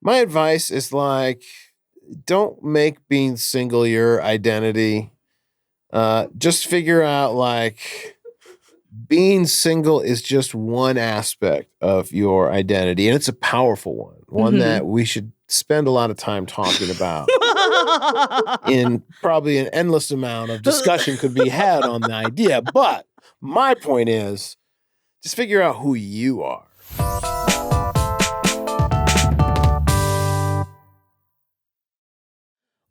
My advice is like, don't make being single your identity. Just figure out like being single is just one aspect of your identity, and it's a powerful one that we should spend a lot of time talking about. In probably an endless amount of discussion could be had on the idea. But my point is, just figure out who you are.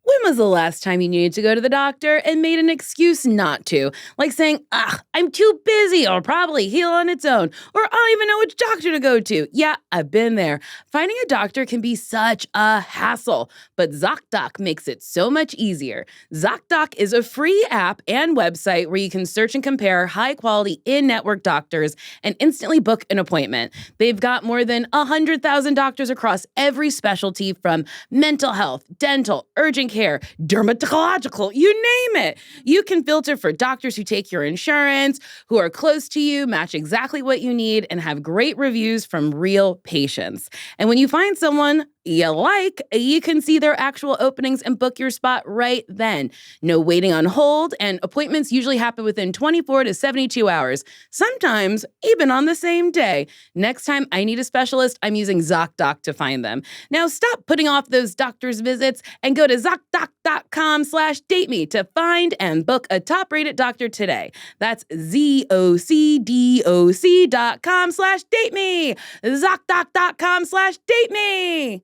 When was the last time you needed to go to the doctor and made an excuse not to? Like saying, I'm too busy, or probably heal on its own, or I don't even know which doctor to go to. Yeah, I've been there. Finding a doctor can be such a hassle, but Zocdoc makes it so much easier. Zocdoc is a free app and website where you can search and compare high-quality in-network doctors and instantly book an appointment. They've got more than 100,000 doctors across every specialty, from mental health, dental, urgent care, dermatological, you name it. You can filter for doctors who take your insurance, who are close to you, match exactly what you need, and have great reviews from real patients. And when you find someone you like, you can see their actual openings and book your spot right then. No waiting on hold, and appointments usually happen within 24 to 72 hours, sometimes even on the same day. Next time I need a specialist, I'm using Zocdoc to find them. Now stop putting off those doctor's visits and go to Zocdoc.com/dateme to find and book a top-rated doctor today. That's ZOCDOC.com/dateme. Zocdoc.com/dateme.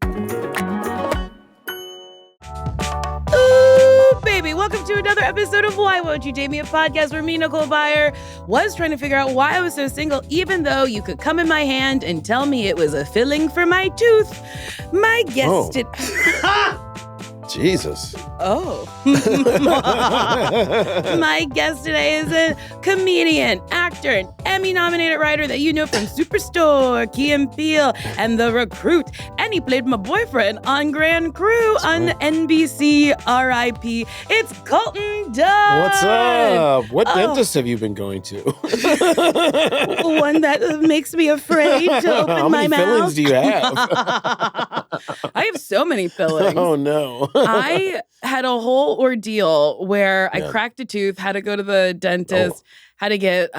Ooh, baby, welcome to another episode of Why Won't You Date Me, a podcast where me, Nicole Byer, was trying to figure out why I was so single, even though you could come in my hand and tell me it was a filling for my tooth. My guest Jesus. My guest today is a comedian, actor, and Emmy-nominated writer that you know from Superstore, Key and Peele, and The Recruit. And he played my boyfriend on Grand Crew on NBC, R.I.P. It's Colton Dunn. What's up? What dentist have you been going to? One that makes me afraid to open my mouth. How many fillings do you have? I have so many fillings. Oh, no. I had a whole ordeal where I cracked a tooth, had to go to the dentist, had to get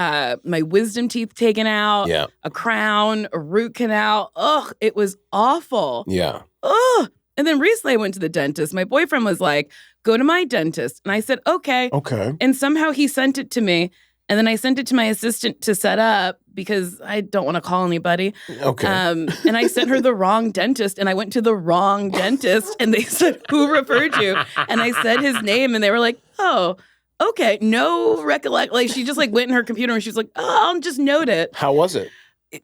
my wisdom teeth taken out, a crown, a root canal. Ugh, it was awful. Yeah. Ugh. And then recently I went to the dentist. My boyfriend was like, go to my dentist. And I said, okay. Okay. And somehow he sent it to me. And then I sent it to my assistant to set up because I don't want to call anybody. Okay. And I sent her the wrong dentist, and I went to the wrong dentist, and they said, who referred you? And I said his name, and they were like, oh, okay. No recollect. Like, she just like went in her computer, and she was like, oh, I'll just note it. How was it?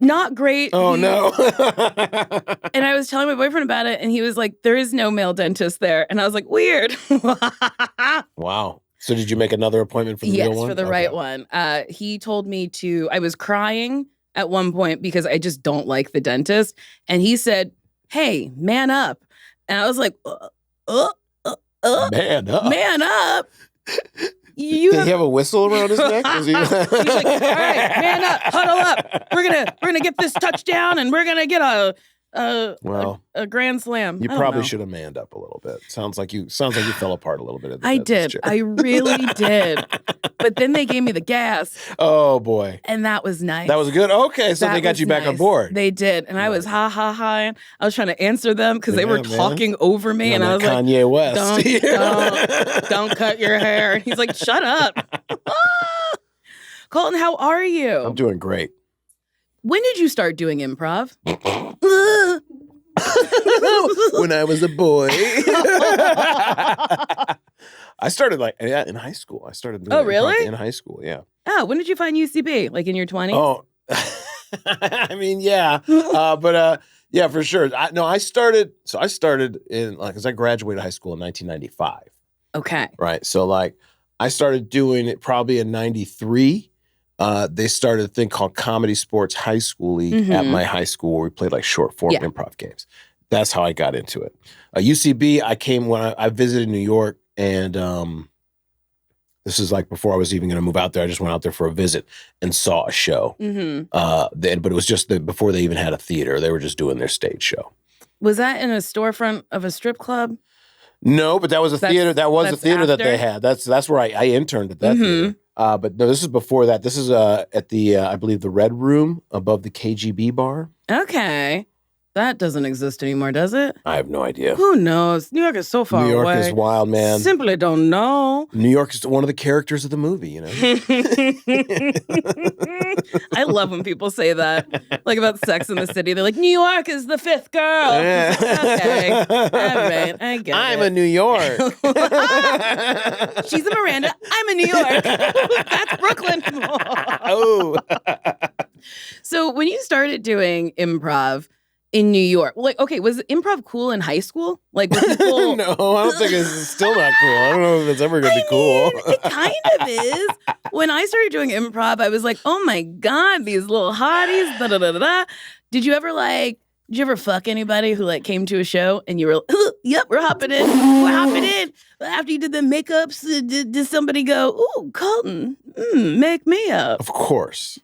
Not great. Oh, no. And I was telling my boyfriend about it, and he was like, there is no male dentist there. And I was like, weird. Wow. So did you make another appointment for the real one? Yes, for the right one. He told me I was crying at one point because I just don't like the dentist. And he said, hey, man up. And I was like, man up? Man up? Did he have a whistle around his neck? He's like, all right, man up, huddle up. We're gonna get this touchdown, and we're gonna get a grand slam. You probably should have manned up a little bit. Sounds like you fell apart a little bit. I did. Chair. I really did. But then they gave me the gas. Oh boy. And that was nice. That was good. Okay, so they got you back on board. They did. And I was ha. I was trying to answer them because they were talking over me. And I was Kanye like, West. Don't cut your hair. And he's like, shut up. Colton, how are you? I'm doing great. When did you start doing improv? When I was a boy. I started in high school. I started doing really? In high school, yeah. Oh, when did you find UCB? Like in your 20s? Oh, I mean, yeah. But yeah, for sure. I started in, because I graduated high school in 1995. Okay. Right. So I started doing it probably in 93. They started a thing called Comedy Sports High School League at my high school where we played short form improv games. That's how I got into it. UCB, I came when I visited New York, and this is before I was even going to move out there. I just went out there for a visit and saw a show. But it was just before they even had a theater. They were just doing their stage show. Was that in a storefront of a strip club? No, but that was a theater. That was a theater that they after? had. That's where I interned at that theater. But no, this is before that. This is at the I believe the Red Room above the KGB bar. Okay. That doesn't exist anymore, does it? I have no idea. Who knows? New York is so far away. New York is wild, man. Simply don't know. New York is one of the characters of the movie, you know? I love when people say that. Like about Sex in the City. They're like, New York is the fifth girl. Okay. All right. I get I'm it. a New York. She's a Miranda. I'm a New York. That's Brooklyn. Oh. So when you started doing improv in New York, like, okay, was improv cool in high school? Like, were people... No, I don't think it's still not cool. I don't know if it's ever going to be cool. It kind of is. When I started doing improv, I was like, oh my God, these little hotties, da da da da. Did you ever fuck anybody who like came to a show and you were like, yep, we're hopping in. We're hopping in. After you did the makeups, did somebody go, ooh, Colton, make me up? Of course.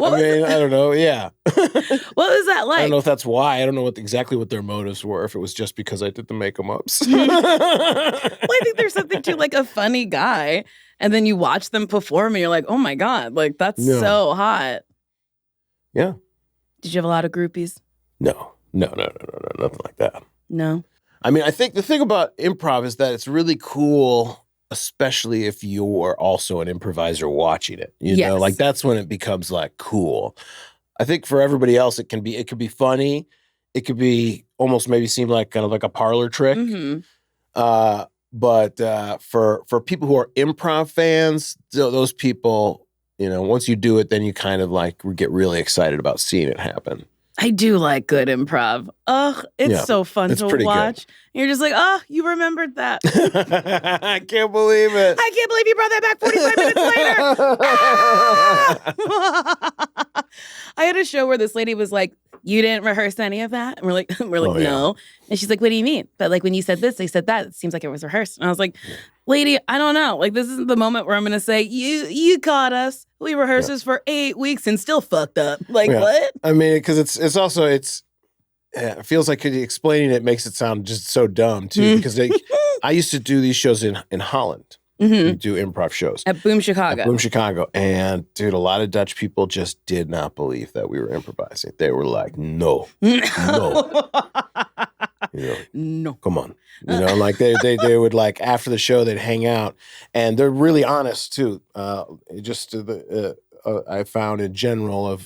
I don't know. Yeah. What was that like? I don't know if that's why. I don't know exactly what their motives were. If it was just because I did the make 'em ups. Well, I think there's something to like a funny guy, and then you watch them perform, and you're like, oh my God, like that's so hot. Yeah. Did you have a lot of groupies? No, nothing like that. No. I mean, I think the thing about improv is that it's really cool, especially if you're also an improviser watching it. You know, like that's when it becomes like cool. I think for everybody else, it could be funny. It could be almost maybe seem like kind of like a parlor trick. But for people who are improv fans, those people, you know, once you do it, then you kind of like get really excited about seeing it happen. I do like good improv. Ugh, it's so fun to watch. You're just like, oh, you remembered that. I can't believe it. I can't believe you brought that back 45 minutes later. I had a show where this lady was like, you didn't rehearse any of that? And we're like, no. And she's like, what do you mean? But like when you said this, they said that. It seems like it was rehearsed. And I was like, lady, I don't know. Like this isn't the moment where I'm going to say, you caught us. We rehearsed this for 8 weeks and still fucked up. Like what? I mean, because it feels like explaining it makes it sound just so dumb too. Because I used to do these shows in Holland. We do improv shows at Boom Chicago. And dude, a lot of Dutch people just did not believe that we were improvising. They were like, no. You know, no, come on. You know, like they would like after the show they'd hang out, and they're really honest too. I found in general of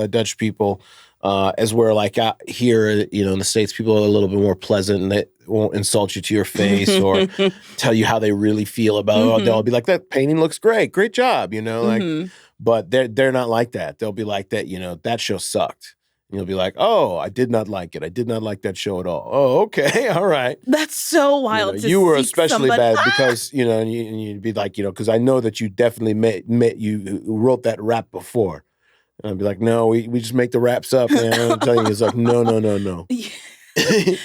Dutch people. As where like out here, you know, in the States, people are a little bit more pleasant and they won't insult you to your face or tell you how they really feel about it. They'll be like, that painting looks great. Great job. You know, like, but they're not like that. They'll be like that, you know, that show sucked. And you'll be like, oh, I did not like it. I did not like that show at all. Oh, okay. All right. That's so wild. You were especially bad because, you know, and you'd be like, you know, because I know that you definitely you wrote that rap before. And I'd be like, no, we just make the raps up, man. I'm telling you, it's like, no.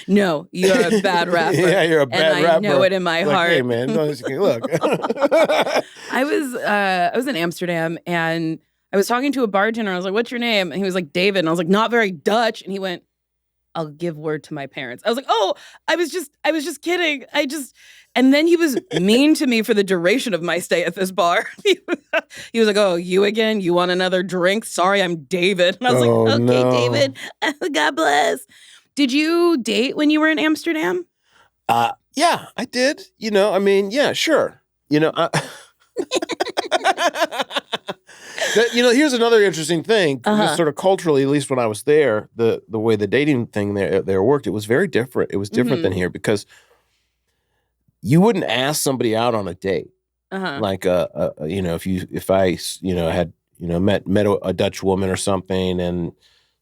No, you're a bad rapper. Yeah, you're a bad rapper. And I know it in my heart. Hey, man, look. I was in Amsterdam, and I was talking to a bartender. I was like, what's your name? And he was like, David. And I was like, not very Dutch. And he went, I'll give word to my parents. I was like, oh, I was just kidding. And then he was mean to me for the duration of my stay at this bar. He was like, oh, you again? You want another drink? Sorry, I'm David. And I was like, okay, no. David, God bless. Did you date when you were in Amsterdam? Yeah, I did. You know, I mean, yeah, sure. You know, here's another interesting thing. Just sort of culturally, at least when I was there, the way the dating thing there worked, it was very different. It was different than here because you wouldn't ask somebody out on a date. Like you know, if I had met a Dutch woman or something, and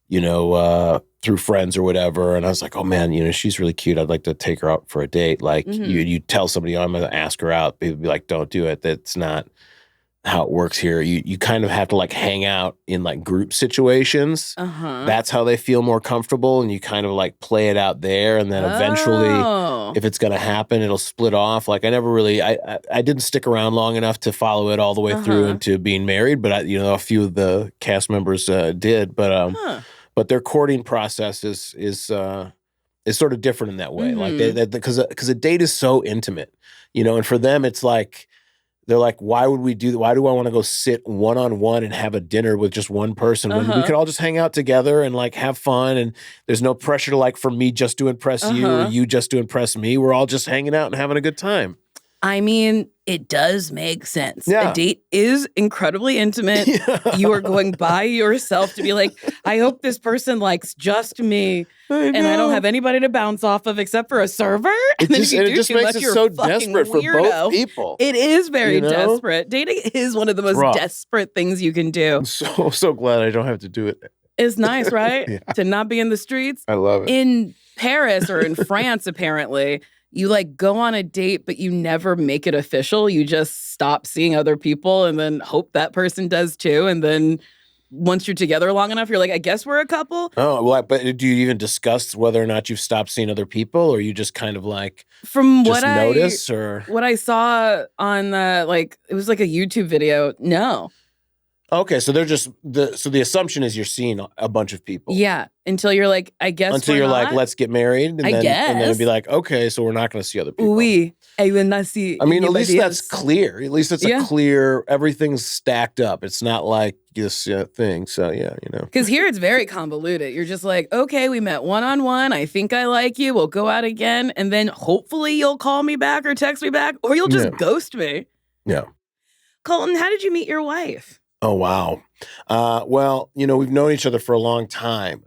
you know through friends or whatever, and I was like, oh man, you know, she's really cute. I'd like to take her out for a date. Like you tell somebody, oh, I'm going to ask her out. They'd be like, don't do it. That's not how it works here. You kind of have to like hang out in like group situations. That's how they feel more comfortable, and you kind of like play it out there, and then eventually, if it's going to happen, it'll split off. Like I never really, I didn't stick around long enough to follow it all the way through into being married, but a few of the cast members did. but their courting process is sort of different in that way. Like because a date is so intimate, and for them it's like they're like, why do I want to go sit one-on-one and have a dinner with just one person when we could all just hang out together and like have fun, and there's no pressure to like for me just to impress you or you just to impress me. We're all just hanging out and having a good time. I mean, it does make sense. Yeah. A date is incredibly intimate. Yeah. You are going by yourself to be like, I hope this person likes just me. And I don't have anybody to bounce off of except for a server. It just makes it so desperate for both people. It is very desperate. Dating is one of the most desperate things you can do. I'm so glad I don't have to do it. It's nice, right? Yeah. To not be in the streets. I love it. In Paris or in France, apparently, you like go on a date, but you never make it official. You just stop seeing other people and then hope that person does too. And then once you're together long enough, you're like, I guess we're a couple. Oh, well, but do you even discuss whether or not you've stopped seeing other people, or you just kind of like from what notice or what I saw on it was like a YouTube video? No. Okay, so they're just the assumption is you're seeing a bunch of people. Yeah, until you're like, I guess until you're like, let's get married, and then it'd be like, okay, so we're not going to see other people. Oui, I will not see. I mean, at least that's clear. At least it's a clear. Everything's stacked up. It's not like this thing. So yeah, Because here it's very convoluted. You're just like, okay, we met one-on-one. I think I like you. We'll go out again, and then hopefully you'll call me back or text me back, or you'll just ghost me. Yeah. Colton, how did you meet your wife? Oh, wow. Well, we've known each other for a long time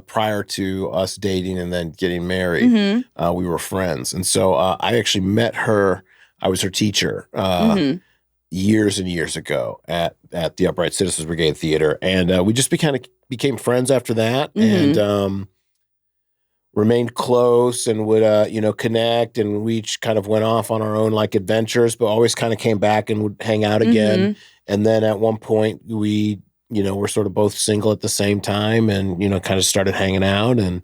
prior to us dating and then getting married. Mm-hmm. We were friends. And so I actually met her. I was her teacher years and years ago at the Upright Citizens Brigade Theater. And we just became friends after that and remained close and would, connect. And we each kind of went off on our own like adventures, but always kind of came back and would hang out again. Mm-hmm. And then at one point we, were sort of both single at the same time and, kind of started hanging out. And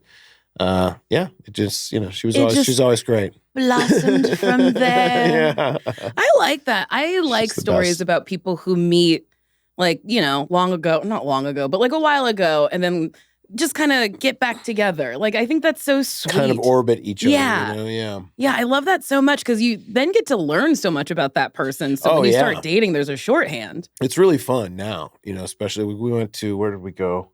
it just, she was always great. Blossomed from there. Yeah. I like that. I like stories about people who meet not long ago, but like a while ago, and then just kind of get back together. Like, I think that's so sweet. Kind of orbit each other, Yeah, I love that so much because you then get to learn so much about that person. So when you start dating, there's a shorthand. It's really fun now, especially we went to, where did we go?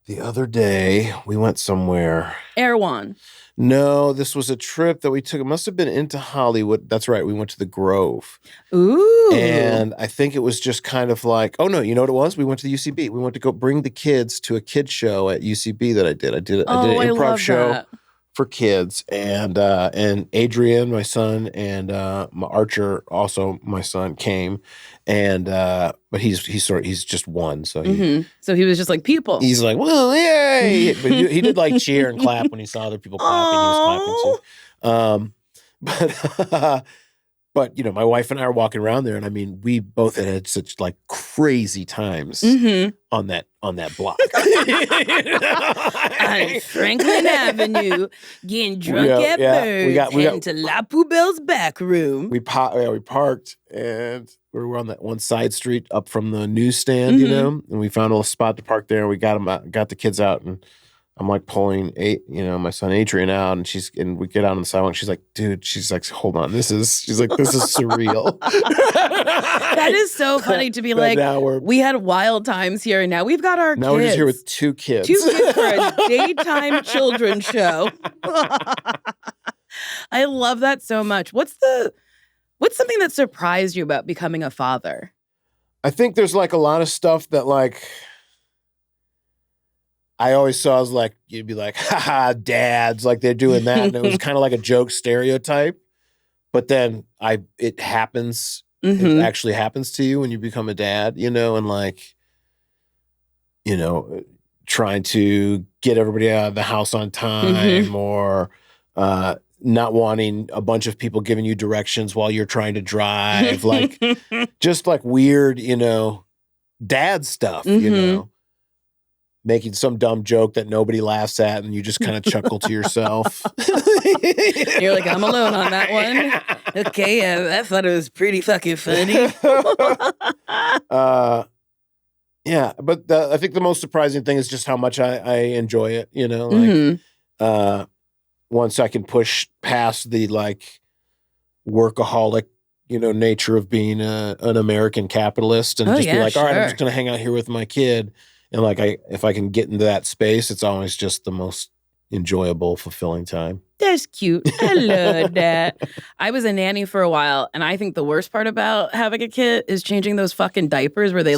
The other day, we went somewhere. Erewhon. No, this was a trip that we took. It must have been into Hollywood. That's right. We went to the Grove. Ooh. And I think it was just kind of like, oh no, you know what it was? We went to the UCB. We went to go bring the kids to a kid show at UCB that I did. I did an improv show for kids. And Adrian, my son, and my Archer, also my son, came. And but he's just one, so so he was just like people. He's like, well, yay! But he did like cheer and clap when he saw other people clapping. He was clapping too. But my wife and I are walking around there, and I mean, we both had such like crazy times on that block. On Franklin Avenue, getting drunk at Birds, heading to La Poubelle's back room. We parked, and we were on that one side street up from the newsstand, and we found a little spot to park there. We got the kids out, and I'm like pulling my son Adrian out, and we get out on the sidewalk. She's like, dude, hold on, this is surreal. That is so funny to be like, we had wild times here, and now we've got our kids. Now we're just here with two kids. Two kids for a daytime children's show. I love that so much. What's something that surprised you about becoming a father? I think there's like a lot of stuff that like I always saw as like, you'd be like, haha, dads, like they're doing that. And it was kind of like a joke stereotype. But then it happens. It actually happens to you when you become a dad, and like, trying to get everybody out of the house on time or not wanting a bunch of people giving you directions while you're trying to drive. Like, just like weird, dad stuff, making some dumb joke that nobody laughs at and you just kind of chuckle to yourself. You're like, I'm alone on that one. Okay, I thought it was pretty fucking funny. Yeah, but I think the most surprising thing is just how much I enjoy it. Once I can push past the like workaholic, nature of being an American capitalist and just be like, all right, I'm just going to hang out here with my kid. And like, if I can get into that space, it's always just the most enjoyable, fulfilling time. That's cute. I love that. I was a nanny for a while, and I think the worst part about having a kid is changing those fucking diapers where they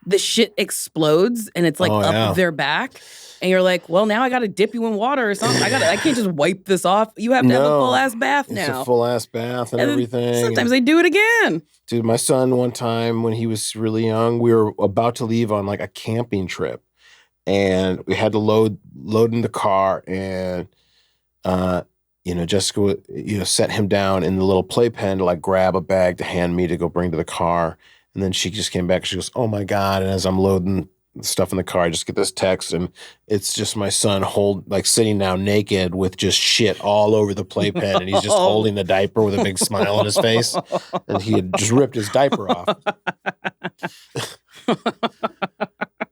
the shit explodes and it's like up their back. And you're like, well, now I got to dip you in water or something. I can't just wipe this off. You have to have a full ass bath now. It's a full ass bath and everything. Sometimes they do it again. Dude, my son, one time when he was really young, we were about to leave on like a camping trip, and we had to load in the car, and Jessica would, set him down in the little playpen to like grab a bag to hand me to go bring to the car. And then she just came back and she goes, oh my God. And as I'm loading stuff in the car, I just get this text, and it's just my son sitting down naked with just shit all over the playpen, and he's just holding the diaper with a big smile on his face, and he had just ripped his diaper off.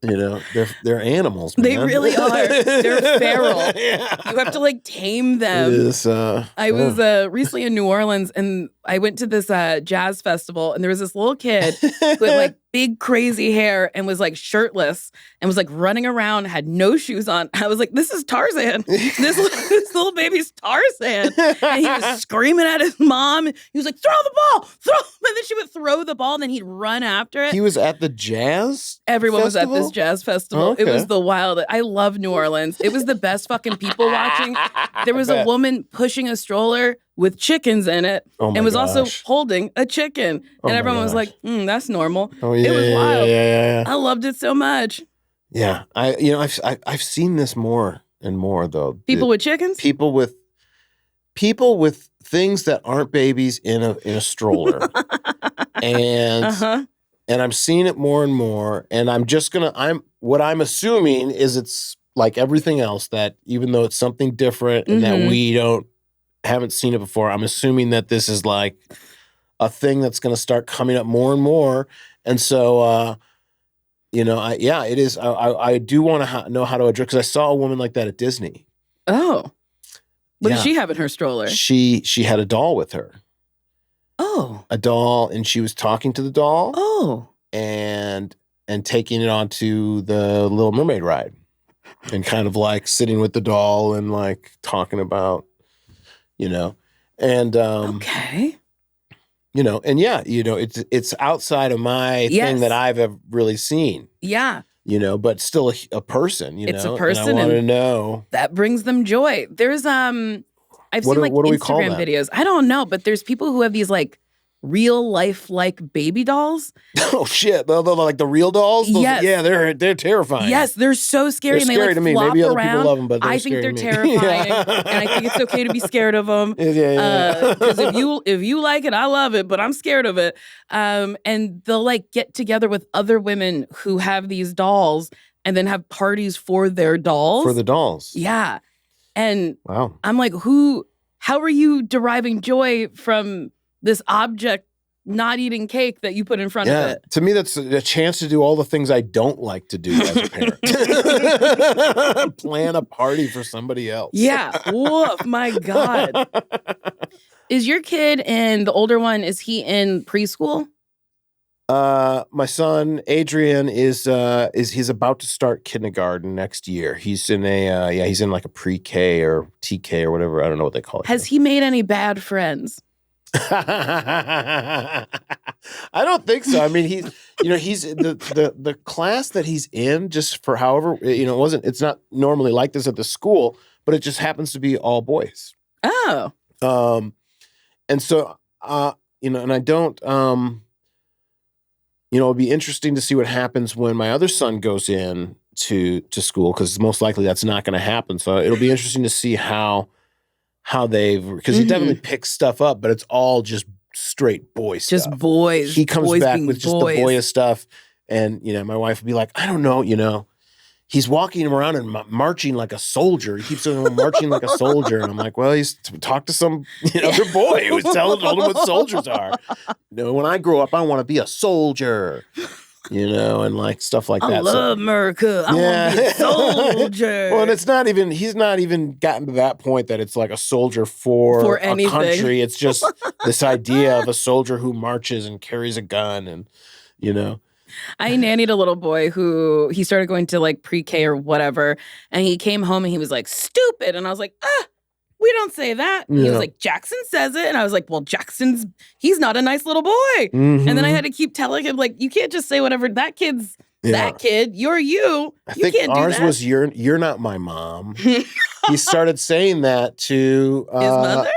They're animals, man. They really are. They're feral. Yeah. You have to like tame them. I was recently in New Orleans, and I went to this jazz festival, and there was this little kid who had like big crazy hair and was like shirtless and was like running around, had no shoes on. I was like, this is Tarzan. This little baby's Tarzan. And he was screaming at his mom. He was like, throw the ball, and then she would throw the ball, and then he'd run after it. He was at the jazz Everyone festival? was at this jazz festival. Okay. It was the wild. I love New Orleans. It was the best fucking people watching. There was a woman pushing a stroller with chickens in it, and was also holding a chicken. And everyone was like, that's normal. Oh, yeah, it was wild. Yeah. I loved it so much. Yeah. I've seen this more and more though. People with chickens? People with things that aren't babies in a stroller. And I'm seeing it more and more. And what I'm assuming is it's like everything else, that even though it's something different and that we haven't seen it before, I'm assuming that this is like a thing that's going to start coming up more and more. And so, it is. I do want to know how to address, because I saw a woman like that at Disney. Oh, what did she have in her stroller? She had a doll with her. Oh, a doll, and she was talking to the doll. Oh, and taking it onto the Little Mermaid ride, and kind of like sitting with the doll and like talking about, and okay. And it's outside of my thing that I've ever really seen. Yeah. But still a person, It's a person. And I want to know. That brings them joy. There's, I've seen like Instagram videos. I don't know, but there's people who have these like real life like baby dolls. Oh shit! They're like the real dolls. Yes. Yeah, they're terrifying. Yes, they're so scary. They're and they scary like to me. flop Maybe other around. people love them, but I think they're terrifying, and I think it's okay to be scared of them. Yeah. Because if you like it, I love it, but I'm scared of it. And they'll like get together with other women who have these dolls, and then have parties for their dolls. For the dolls. Yeah, and wow. I'm like, how are you deriving joy from this object not eating cake that you put in front of it? To me, that's a chance to do all the things I don't like to do as a parent. Plan a party for somebody else. Yeah. Woof, my God. Is your kid, and the older one, is he in preschool? My son Adrian he's about to start kindergarten next year. He's in he's in like a pre-K or TK or whatever. I don't know what they call it. Has he made any bad friends? I don't think so. I mean, he's the class that he's in, just for however, it's not normally like this at the school, but it just happens to be all boys. Oh. And so, and I don't, it'll be interesting to see what happens when my other son goes in to school, because most likely that's not going to happen. So it'll be interesting to see how because he definitely picks stuff up, but it's all just straight boy stuff. Just boys. He comes boys back with just the boyish stuff. And, my wife would be like, I don't know, he's walking around and marching like a soldier. He keeps saying marching like a soldier. And I'm like, well, he's talked to some other boy who's told him what soldiers are. When I grow up, I want to be a soldier. and like stuff like I that. love America. I want to be a soldier. Well, and he's not even gotten to that point that it's like a soldier for a anything. country. It's just this idea of a soldier who marches and carries a gun and, I nannied a little boy who he started going to like pre-K or whatever. And he came home and he was like, stupid. And I was like, we don't say that. And he was like, Jackson says it. And I was like, well, he's not a nice little boy. Mm-hmm. And then I had to keep telling him, like, you can't just say whatever. That kid's that kid. You're you. I You think can't do ours that. was you're not my mom. He started saying that to His mother?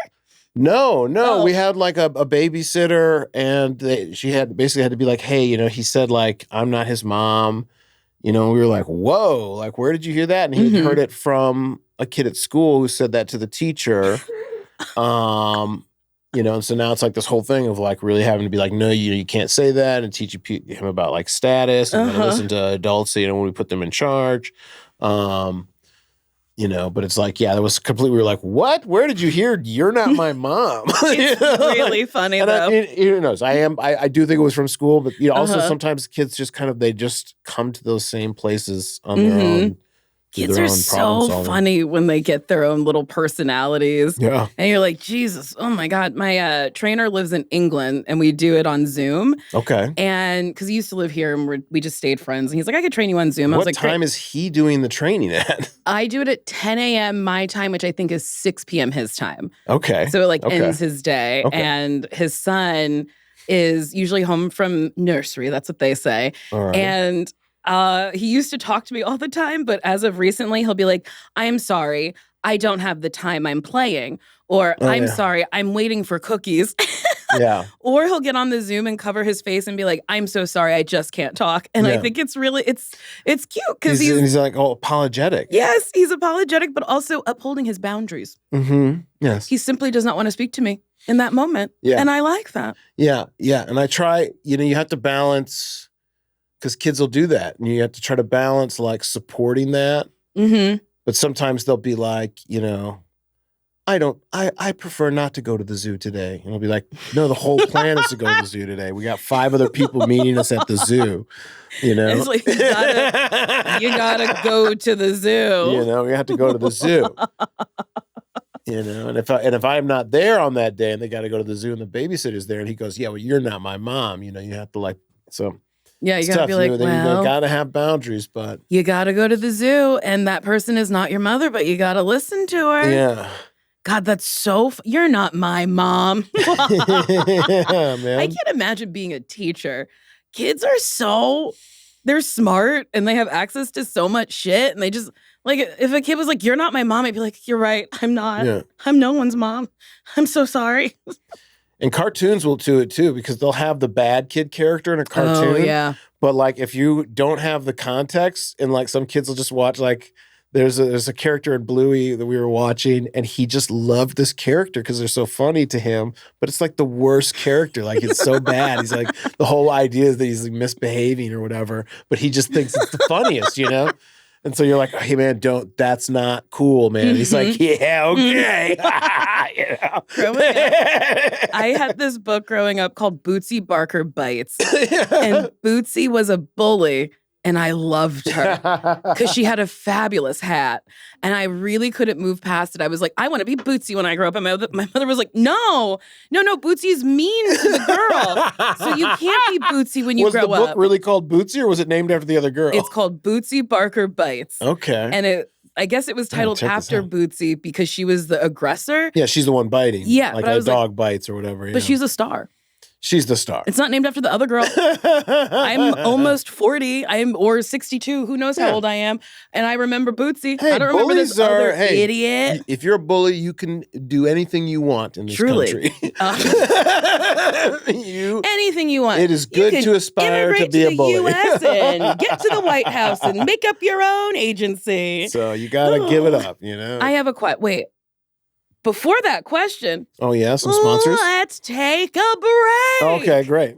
No. We had like a babysitter, and she had to be like, hey, he said like I'm not his mom. We were like, whoa, like where did you hear that? And he had heard it from a kid at school who said that to the teacher. And so now it's like this whole thing of like really having to be like, no, you can't say that, and teach him about like status and listen to adults, when we put them in charge. But it's like, there was completely, we were like, what? Where did you hear you're not my mom? It's really funny, and though. Who knows? I do think it was from school, but also sometimes kids just they just come to those same places on their own. Kids are so funny when they get their own little personalities. Yeah. And you're like, Jesus, oh my God. My trainer lives in England and we do it on Zoom. Okay. And because he used to live here and we just stayed friends. And he's like, I could train you on Zoom. I was What like, time is he doing the training at? I do it at 10 a.m. my time, which I think is 6 p.m. his time. Okay. So it ends his day. Okay. And his son is usually home from nursery. That's what they say. All right. And he used to talk to me all the time, but as of recently, he'll be like, I am sorry, I don't have the time, I'm playing. Or I'm sorry, I'm waiting for cookies. Yeah. Or he'll get on the Zoom and cover his face and be like, I'm so sorry, I just can't talk. And I think it's really, it's cute because he's like, apologetic. Yes, he's apologetic, but also upholding his boundaries. Mm-hmm. Yes. He simply does not want to speak to me in that moment. Yeah. And I like that. Yeah. Yeah. And I try, you have to balance, because kids will do that. And you have to try to balance like supporting that. Mm-hmm. But sometimes they'll be like, I prefer not to go to the zoo today. And I'll be like, no, the whole plan is to go to the zoo today. We got 5 other people meeting us at the zoo, It's like, you gotta go to the zoo. We have to go to the zoo. And if I'm not there on that day and they got to go to the zoo and the babysitter's there and he goes, yeah, well, you're not my mom. You have to so. Yeah, you gotta be like, well, you gotta have boundaries, but you gotta go to the zoo, and that person is not your mother, but you gotta listen to her. Yeah. God, that's so. You're not my mom. Yeah, man. I can't imagine being a teacher. Kids are they're smart and they have access to so much shit, and they just if a kid was like, "You're not my mom," I'd be like, "You're right, I'm not. Yeah. I'm no one's mom. I'm so sorry." And cartoons will do it too, because they'll have the bad kid character in a cartoon. Oh, yeah. But if you don't have the context, and some kids will just watch there's a character in Bluey that we were watching, and he just loved this character because they're so funny to him. But it's the worst character. It's so bad. He's the whole idea is that he's misbehaving or whatever, but he just thinks it's the funniest, And so you're like, hey man, that's not cool, man. And he's like, yeah, okay. Growing up, I had this book growing up called Bootsy Barker Bites. And Bootsy was a bully, and I loved her because she had a fabulous hat. And I really couldn't move past it. I was like, I want to be Bootsy when I grow up. And my mother was like, no, Bootsy's mean to the girl. So you can't be Bootsy when you grow up. Was the book really called Bootsy, or was it named after the other girl? It's called Bootsy Barker Bites. Okay. And I guess it was titled after Bootsy because she was the aggressor. Yeah, she's the one biting. Yeah. Like a dog bites or whatever. But she's a star. She's the star. It's not named after the other girl. I'm almost 40. Or 62. Who knows how old I am? And I remember Bootsy. Hey, I don't remember this other idiot. If you're a bully, you can do anything you want in this country. Anything you want. It is good to aspire to be a bully. US and get to the White House and make up your own agency. So you got to give it up, I have a wait. Before that question. Oh, yeah, some sponsors? Let's take a break. Okay, great.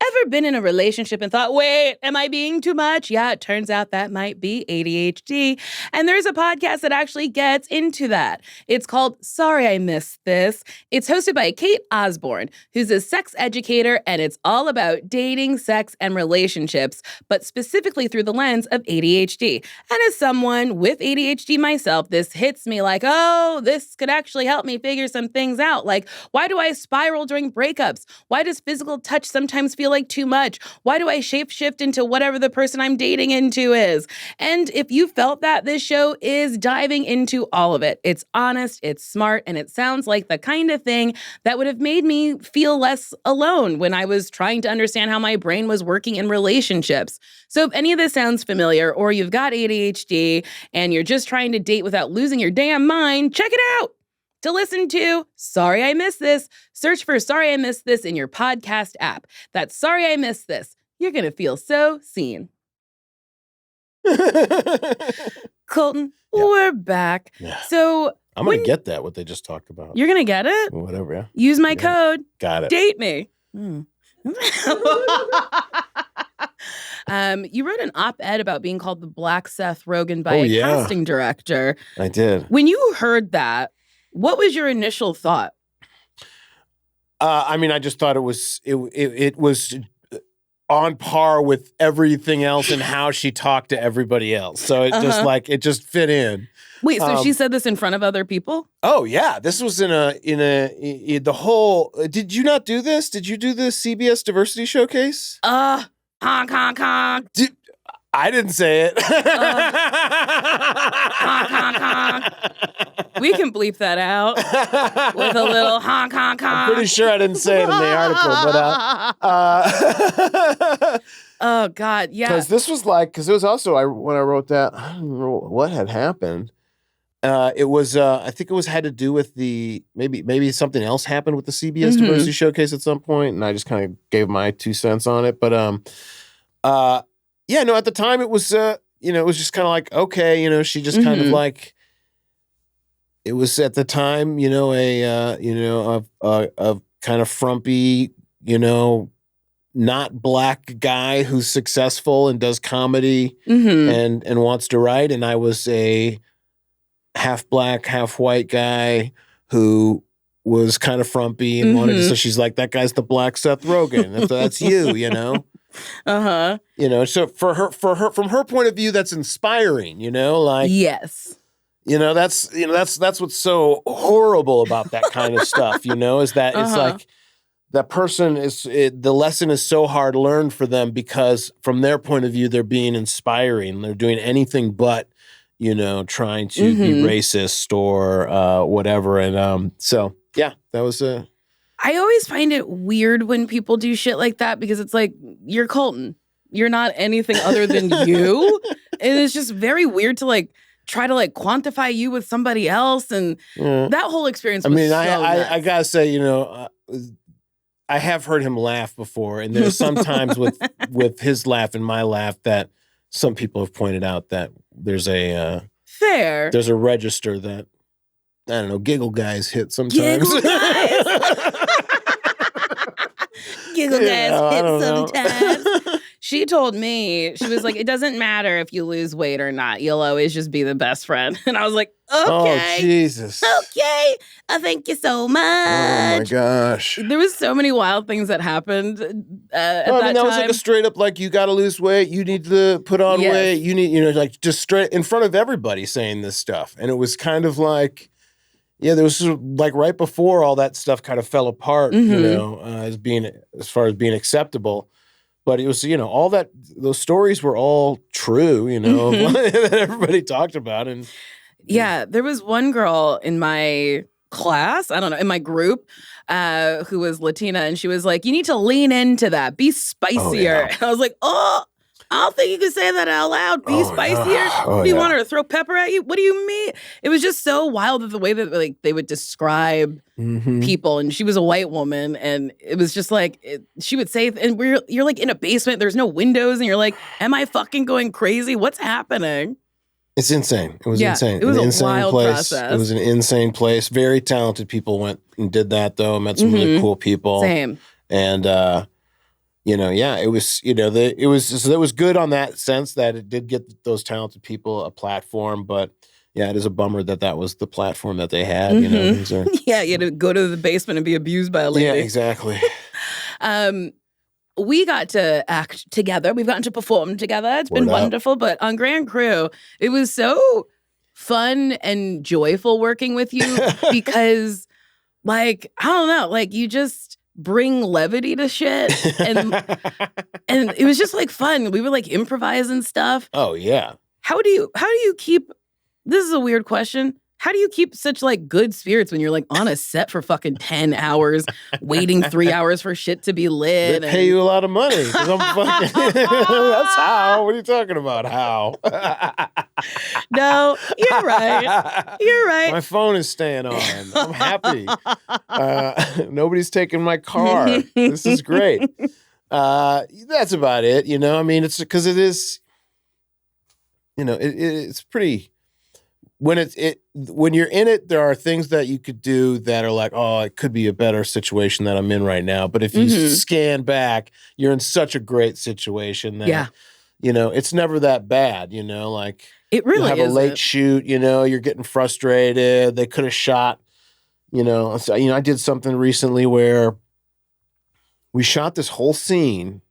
Ever ever been in a relationship and thought, wait, am I being too much? Yeah, it turns out that might be ADHD. And there's a podcast that actually gets into that. It's called Sorry I Missed This. It's hosted by Kate Osborne, who's a sex educator, and it's all about dating, sex, and relationships, but specifically through the lens of ADHD. And as someone with ADHD myself, this hits me like, oh, this could actually help me figure some things out. Like, why do I spiral during breakups? Why does physical touch sometimes feel like too much? Why do I shapeshift into whatever the person I'm dating into is? And if you felt that, this show is diving into all of it. It's honest, it's smart, and it sounds like the kind of thing that would have made me feel less alone when I was trying to understand how my brain was working in relationships. So if any of this sounds familiar, or you've got ADHD and you're just trying to date without losing your damn mind, check it out. To listen to Sorry I Missed This, search for Sorry I Missed This in your podcast app. That's Sorry I Missed This. You're going to feel so seen. Colton, we're back. Yeah. So I'm going to get that, what they just talked about. You're going to get it? Whatever, yeah. Use my code. Got it. Date me. You wrote an op-ed about being called the Black Seth Rogan by a casting director. I did. When you heard that, what was your initial thought? I mean, I just thought it was on par with everything else and how she talked to everybody else. So it just fit in. Wait, so she said this in front of other people? Oh yeah, this was in the whole. Did you not do this? Did you do the CBS Diversity Showcase? Honk, honk, honk. I didn't say it. Honk, honk, honk. We can bleep that out with a little honk, honk, honk. I'm pretty sure I didn't say it in the article, but oh God, yeah. Because this was because it was also when I wrote that, I don't remember what had happened. It was I think it was had to do with maybe something else happened with the CBS Diversity Showcase at some point, and I just kind of gave my 2 cents on it. But yeah, no, at the time it was it was just kind of like, okay, she just kind of like, it was at the time, a kind of frumpy, not black guy who's successful and does comedy and wants to write. And I was a half black, half white guy who was kind of frumpy and wanted to, so she's like, that guy's the Black Seth Rogan. That's you, Uh-huh. So from her point of view, that's inspiring, yes. That's what's so horrible about that kind of stuff, is that it's like that person the lesson is so hard learned for them because from their point of view, they're being inspiring. They're doing anything but, trying to be racist or whatever. And so, yeah, that was I always find it weird when people do shit like that because it's like, you're Colton. You're not anything other than you. And it's just very weird to try to quantify you with somebody else. And that whole experience was so nuts. I gotta say, I have heard him laugh before. And there's sometimes with his laugh and my laugh that some people have pointed out that there's a register that, I don't know, giggle guys hit sometimes. Giggle guys. Giggle guys hit sometimes. She told me, she was like, it doesn't matter if you lose weight or not. You'll always just be the best friend. And I was like, okay. Oh, Jesus. Okay. Thank you so much. Oh, my gosh. There was so many wild things that happened at that time. That was like a straight up, you got to lose weight. You need to put on weight. You need, just straight in front of everybody saying this stuff. And it was kind of like, yeah, there was right before all that stuff kind of fell apart, as far as being acceptable. But it was, all those stories were all true, that everybody talked about. And yeah, there was one girl in my class, I don't know, in my group, who was Latina, and she was like, you need to lean into that, be spicier. Oh, yeah. And I was like, I don't think you could say that out loud. Be spicier. Do you want her to throw pepper at you? What do you mean? It was just so wild that the way that they would describe people. And she was a white woman, and it was just she would say, and you're in a basement. There's no windows, and you're like, am I fucking going crazy? What's happening? It's insane. It was insane. It was an a insane wild place. process. It was an insane place. Very talented people went and did that though. Met some really cool people. Same. And yeah, it was, it was good on that sense that it did get those talented people a platform, but yeah, it is a bummer that was the platform that they had, these are. Yeah, you had to go to the basement and be abused by a lady. Yeah, exactly. We got to act together. We've gotten to perform together. It's been wonderful. But on Grand Crew, it was so fun and joyful working with you because, like, I don't know, like you just bring levity to shit, and it was just like fun. We were like improvising stuff. Oh yeah. How do you keep? This is a weird question. How do you keep such like good spirits when you're like on a set for fucking 10 hours, waiting 3 hours for shit to be lit? They pay you a lot of money. I'm fucking, that's how. What are you talking about? How? No, you're right. You're right. My phone is staying on. I'm happy. Nobody's taking my car. This is great. That's about it. I mean, it's because it is, it's pretty. When you're in it, there are things that you could do that are like, oh, it could be a better situation that I'm in right now. But if you scan back, you're in such a great situation that, it's never that bad, like it really you have a late shoot, you're getting frustrated. They could have shot, so, I did something recently where we shot this whole scene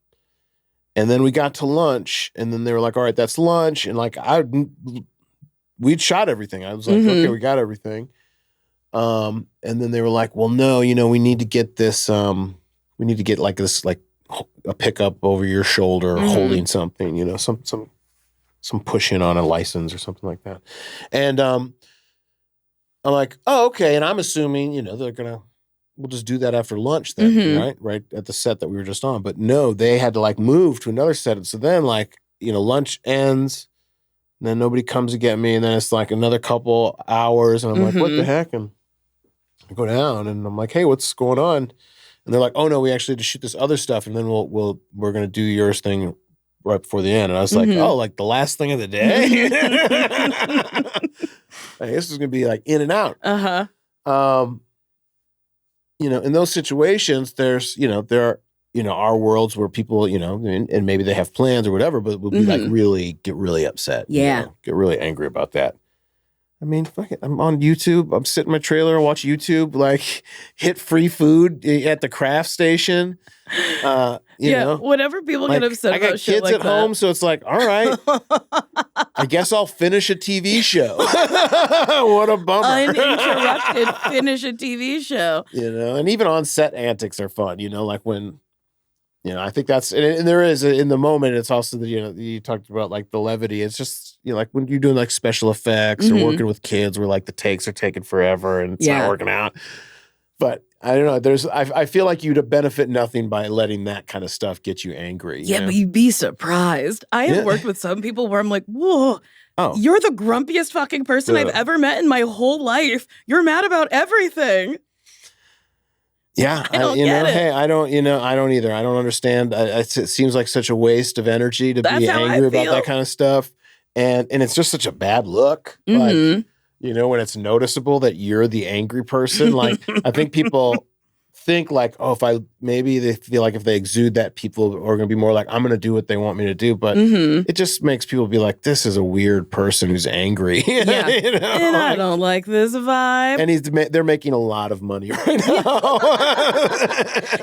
and then we got to lunch and then they were like, all right, that's lunch. And like, we'd shot everything. I was like, okay, we got everything. And then they were like, well, no, we need to get this, we need to get like this, like a pickup over your shoulder holding something, some pushing on a license or something like that. And I'm like, oh, okay. And I'm assuming, we'll just do that after lunch then, right at the set that we were just on. But no, they had to like move to another set. So then like, lunch ends. And then nobody comes to get me, and then it's like another couple hours, and I'm like, what the heck? And I go down, and I'm like, hey, what's going on? And they're like, oh no, we actually had to shoot this other stuff, and then we're gonna do yours thing right before the end. And I was like, oh, like the last thing of the day? I guess it's gonna be like in and out. In those situations, there's, there are, our worlds where people, and maybe they have plans or whatever, but will be like get really upset. Yeah. Get really angry about that. I mean, fuck it. I'm on YouTube. I'm sitting in my trailer and watch YouTube, like hit free food at the craft station. Whatever people get upset about. I got kids at home, so it's like, all right, I guess I'll finish a TV show. What a bummer. Uninterrupted, finish a TV show. And even on set antics are fun, like when, I think that's, and there is in the moment, it's also the, you talked about like the levity. It's just, like when you're doing like special effects or working with kids where like the takes are taking forever and it's not working out. But I don't know. I feel like you'd benefit nothing by letting that kind of stuff get you angry. Yeah, but you'd be surprised. I have worked with some people where I'm like, whoa, you're the grumpiest fucking person I've ever met in my whole life. You're mad about everything. Yeah, I don't get it. Hey, I don't either. I don't understand. It seems like such a waste of energy to be angry about that kind of stuff. And it's just such a bad look. Like, when it's noticeable that you're the angry person. Like, I think people think like, oh, maybe they feel like if they exude that, people are going to be more like, I'm going to do what they want me to do. But it just makes people be like, this is a weird person who's angry. Yeah. And I don't like this vibe. And they're making a lot of money right now.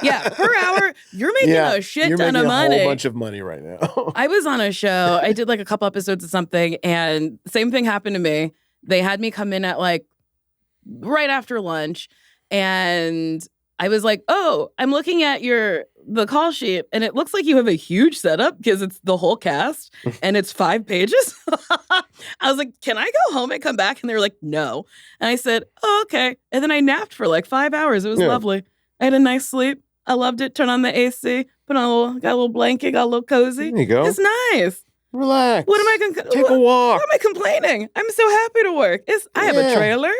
Yeah, per hour, you're making a shit ton of money. You're making a whole bunch of money right now. I was on a show. I did like a couple episodes of something, and same thing happened to me. They had me come in at like right after lunch, and I was like, oh, I'm looking at the call sheet, and it looks like you have a huge setup because it's the whole cast, and it's 5 pages. I was like, can I go home and come back? And they were like, no. And I said, oh, okay. And then I napped for like 5 hours. It was lovely. I had a nice sleep. I loved it. Turn on the AC, got a little blanket, got a little cozy. There you go. It's nice. Relax. What am I going to take a walk? What am I complaining? I'm so happy to work. I have a trailer.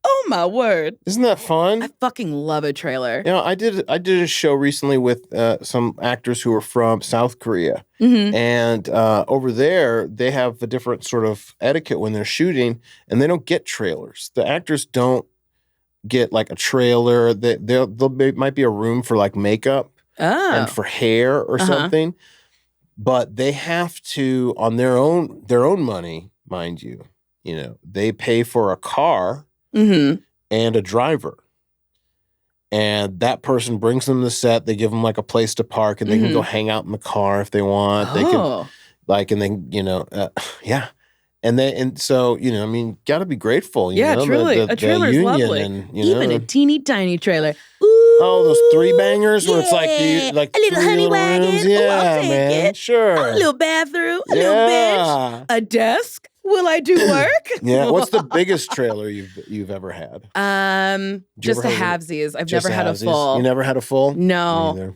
Oh my word. Isn't that fun? I fucking love a trailer. I did a show recently with some actors who are from South Korea. And over there, they have a different sort of etiquette when they're shooting, and they don't get trailers. The actors don't get like a trailer. There might be a room for like makeup, and for hair or something. But they have to, on their own money, mind you, they pay for a car and a driver. And that person brings them to the set. They give them like a place to park, and they can go hang out in the car if they want. They can yeah. And so, got to be grateful. Truly. A trailer's lovely. And, even a teeny tiny trailer. Ooh, those three bangers where it's like a little honey wagon. Rooms. Yeah, I'll take man. it. Sure. A little bathroom. A little bench. A desk. Will I do work? Yeah. What's the biggest trailer you've ever had? Just a halvesies. I've never had a full. You never had a full? No.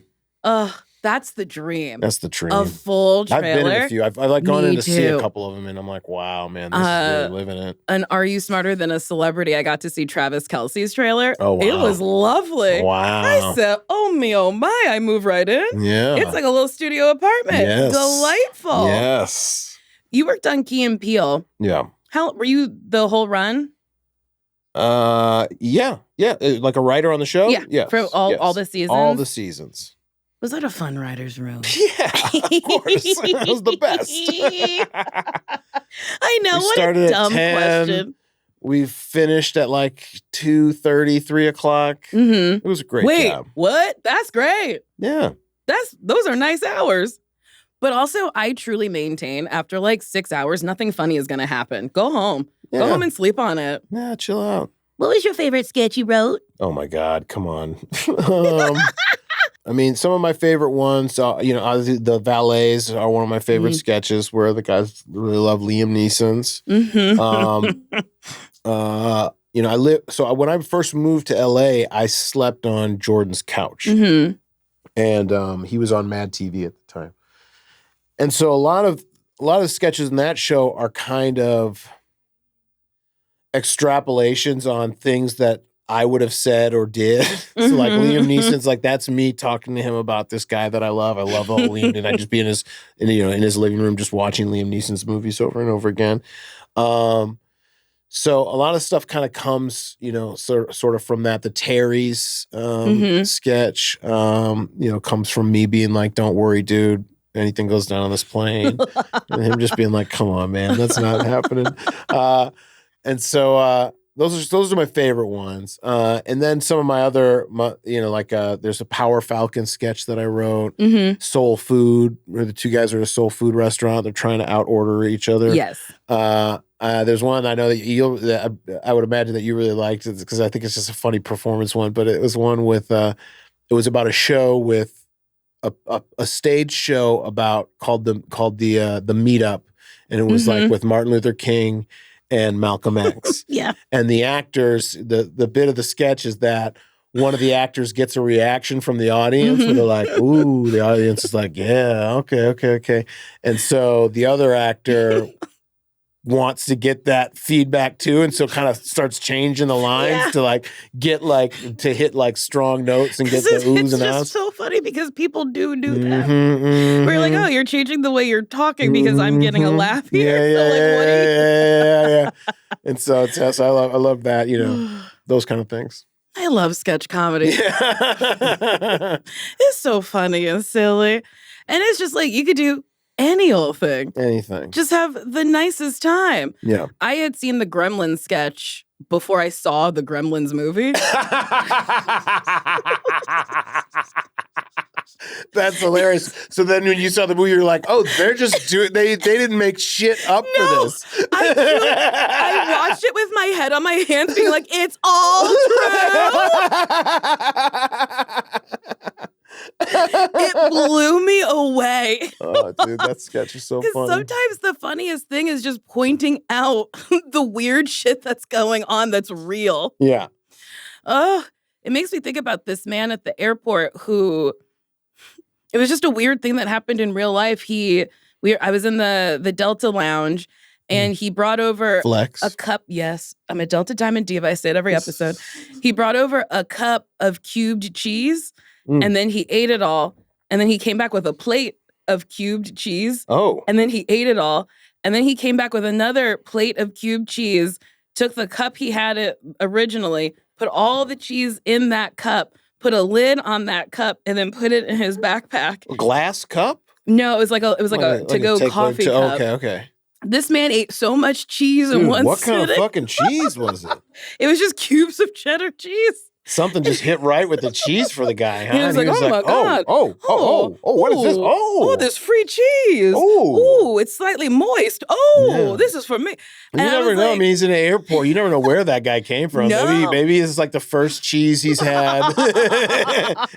That's the dream. That's the dream. A full trailer. I've been in a few. I've like gone in to see a couple of them, and I'm like, wow, man, this is really living it. And Are You Smarter Than a Celebrity? I got to see Travis Kelce's trailer. Oh, wow. It was lovely. Wow. I said, oh my, I move right in. Yeah. It's like a little studio apartment. Yes. Delightful. Yes. You worked on Key and Peele. Yeah. How were you the whole run? Yeah. Like a writer on the show? Yeah. For all the seasons? All the seasons. Was that a fun writer's room? Yeah, of course. It was the best. I know. What a dumb question. We finished at like 2:30, 3 o'clock. It was a great job. Wait, what? That's great. Yeah. Those are nice hours. But also, I truly maintain after like 6 hours, nothing funny is going to happen. Go home. Yeah. Go home and sleep on it. Yeah, chill out. What was your favorite sketch you wrote? Oh my God, come on. I mean, some of my favorite ones, obviously the valets are one of my favorite sketches where the guys really love Liam Neeson's. When I first moved to LA, I slept on Jordan's couch. And he was on Mad TV at the time. And so a lot of the sketches in that show are kind of extrapolations on things that I would have said or did. So like Liam Neeson's like, that's me talking to him about this guy that I love. I love old Liam. And I just be in his living room, just watching Liam Neeson's movies over and over again. So a lot of stuff kind of comes, sort of from that. The Terry's sketch, comes from me being like, don't worry, dude. Anything goes down on this plane. And him just being like, come on, man, that's not happening. And so those are my favorite ones. And then some of my other, there's a Power Falcon sketch that I wrote. Soul Food, where the two guys are at a soul food restaurant. They're trying to out-order each other. Yes. There's one I know that I would imagine that you really liked it because I think it's just a funny performance one. But it was one with, it was about a show with a stage show called the Meetup, and it was like with Martin Luther King and Malcolm X. Yeah. And the actors, the bit of the sketch is that one of the actors gets a reaction from the audience where they're like, ooh, the audience is like, yeah, okay. And so the other actor wants to get that feedback too, and so kind of starts changing the lines to like get like to hit like strong notes and get the oohs and ahs. It's just so funny because people do that. Where you're like, oh, you're changing the way you're talking because I'm getting a laugh here. Yeah. And so I love that, those kind of things. I love sketch comedy. It's so funny and silly, and it's just like you could do any old thing. Anything. Just have the nicest time. Yeah. I had seen the Gremlins sketch before I saw the Gremlins movie. That's hilarious. So then when you saw the movie, you're like, oh, they're just doing, they didn't make shit up for this. I watched it with my head on my hands being like, it's all true. It blew me away. Oh, dude, that sketch is so funny. Sometimes the funniest thing is just pointing out the weird shit that's going on that's real. Yeah. It makes me think about this man at the airport who, it was just a weird thing that happened in real life. I was in the Delta Lounge and he brought over a cup. Yes, I'm a Delta Diamond Diva. I say it every episode. He brought over a cup of cubed cheese. And then he ate it all. And then he came back with a plate of cubed cheese. Oh. And then he ate it all. And then he came back with another plate of cubed cheese, took the cup he had it originally, put all the cheese in that cup, put a lid on that cup, and then put it in his backpack. A glass cup? No, it was like a to-go coffee cup. Okay. This man ate so much cheese in one what sitting. kind of fucking cheese was it? It was just cubes of cheddar cheese. Something just hit right with the cheese for the guy, huh? He was like, oh my God. What is this? Oh, this free cheese. Oh, it's slightly moist. Oh, this is for me. You never know. I mean, he's in an airport. You never know where that guy came from. No. Maybe it's like the first cheese he's had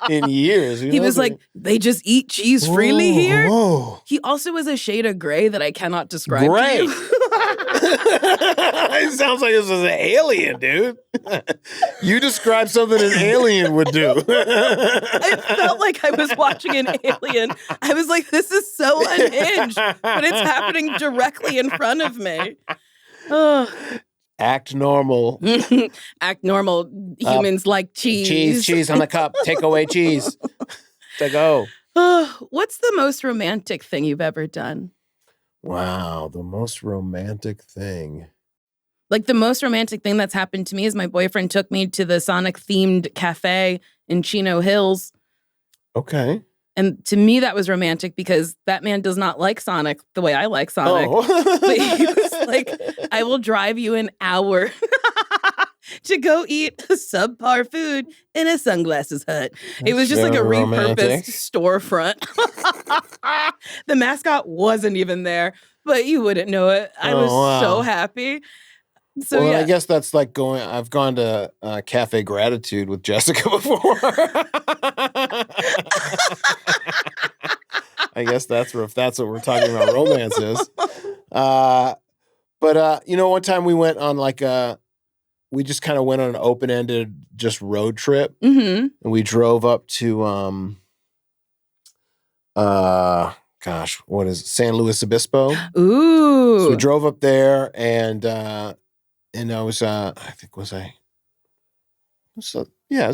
in years. He was like, they just eat cheese freely here? Whoa. He also was a shade of gray that I cannot describe to you. It sounds like this was an alien, dude. You described something an alien would do. I felt like I was watching an alien. I was like, this is so unhinged, but it's happening directly in front of me. Act normal. Act normal. Humans like cheese. Cheese on the cup. Take away cheese. To go. What's the most romantic thing you've ever done? Wow, the most romantic thing. Like the most romantic thing that's happened to me is my boyfriend took me to the Sonic-themed cafe in Chino Hills. Okay. And to me, that was romantic because that man does not like Sonic the way I like Sonic. Oh. But he was like, I will drive you an hour to go eat subpar food in a sunglasses hut. It was just like a repurposed storefront. The mascot wasn't even there, but you wouldn't know it. I was so happy. So I guess that's like I've gone to Cafe Gratitude with Jessica before. I guess that's what we're talking about romance is. But one time we went on we just kind of went on an open-ended just road trip. Mm-hmm. And we drove up to what is it? San Luis Obispo. Ooh. So we drove up there and I was this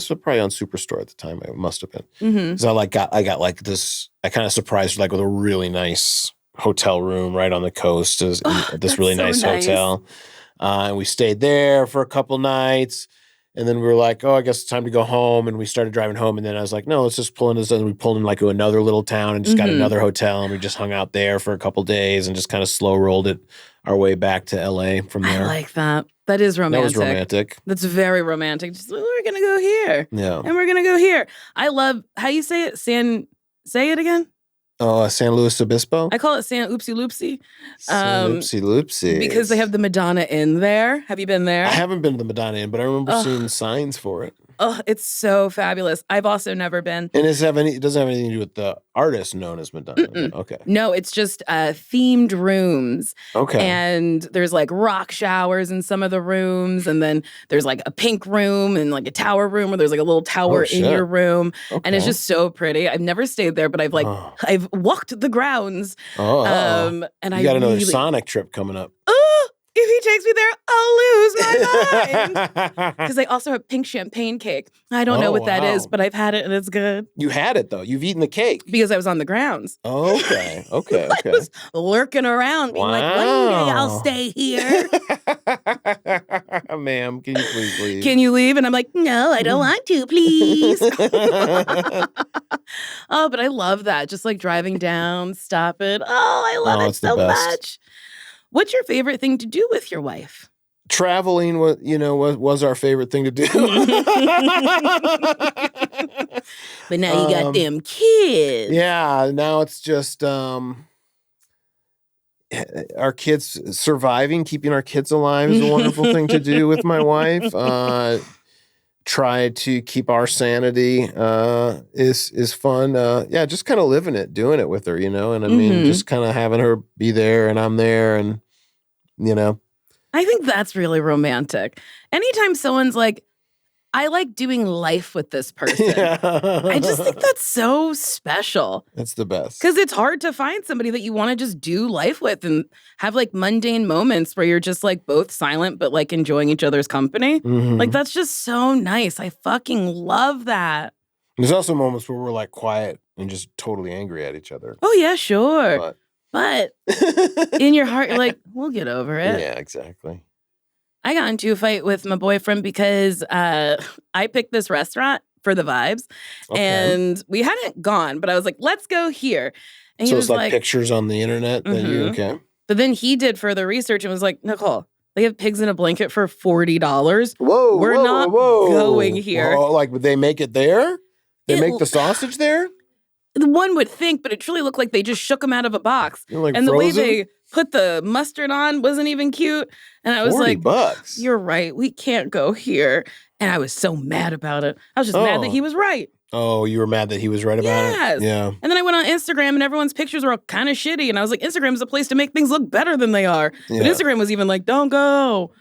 was probably on Superstore at the time. It must have been. Mm-hmm. Because I got like this, I kind of surprised with a really nice hotel room right on the coast. This really nice hotel. And we stayed there for a couple nights. And then we were like, I guess it's time to go home. And we started driving home. And then I was like, no, let's just pull in this. And we pulled in to another little town and just got another hotel. And we just hung out there for a couple days and just kind of slow rolled it our way back to LA from there. I like that. That is romantic. That was romantic. That's very romantic. Just, we're going to go here. Yeah. And we're going to go here. I love, how you say it? Say it again? Oh, San Luis Obispo? I call it San Oopsie Loopsie. Oopsie Loopsie. Because they have the Madonna Inn there. Have you been there? I haven't been to the Madonna Inn, but I remember seeing signs for it. Oh, it's so fabulous. I've also never been. And it doesn't have anything to do with the artist known as Madonna. Mm-mm. Okay. No, it's just themed rooms. Okay. And there's like rock showers in some of the rooms. And then there's like a pink room and like a tower room where there's like a little tower in your room. Okay. And it's just so pretty. I've never stayed there, but I've walked the grounds. And you got another Sonic trip coming up. If he takes me there, I'll lose my mind. Because they also have pink champagne cake. I don't know what that is, but I've had it and it's good. You had it though. You've eaten the cake. Because I was on the grounds. Oh, okay. I was lurking around being like, one day I'll stay here. Ma'am, can you please leave? Can you leave? And I'm like, no, I don't want to, please. Oh, but I love that. Just like driving down, stop it. Oh, I love it so much. What's your favorite thing to do with your wife? Traveling was our favorite thing to do. But now you got them kids. Yeah, now it's just our kids surviving, keeping our kids alive is a wonderful thing to do with my wife. Try to keep our sanity is fun. Just kind of living it, doing it with her, and I mean, just kind of having her be there and I'm there and, I think that's really romantic. Anytime someone's like, I like doing life with this person. Yeah. I just think that's so special. That's the best. Because it's hard to find somebody that you want to just do life with and have like mundane moments where you're just like both silent but like enjoying each other's company. Mm-hmm. Like that's just so nice. I fucking love that. There's also moments where we're like quiet and just totally angry at each other. Oh yeah, sure. But in your heart, you're like, we'll get over it. Yeah, exactly. I got into a fight with my boyfriend because I picked this restaurant for the vibes. Okay. And we hadn't gone, but I was like, let's go here. And So he it's was like pictures on the internet that you, Mhm. okay. But then he did further research and was like, Nicole, they have pigs in a blanket for $40. Whoa, We're not going here. Whoa, like, would they make it there? They make the sausage there? One would think, but it truly looked like they just shook them out of a box. Like and frozen? the way they put the mustard on wasn't even cute. And I was like, $40. you're right. We can't go here. And I was so mad about it. I was just mad that he was right. Oh, you were mad that he was right about Yes. it? Yeah. And then I went on Instagram and everyone's pictures were all kind of shitty. And I was like, Instagram is a place to make things look better than they are. Yeah. But Instagram was even like, don't go.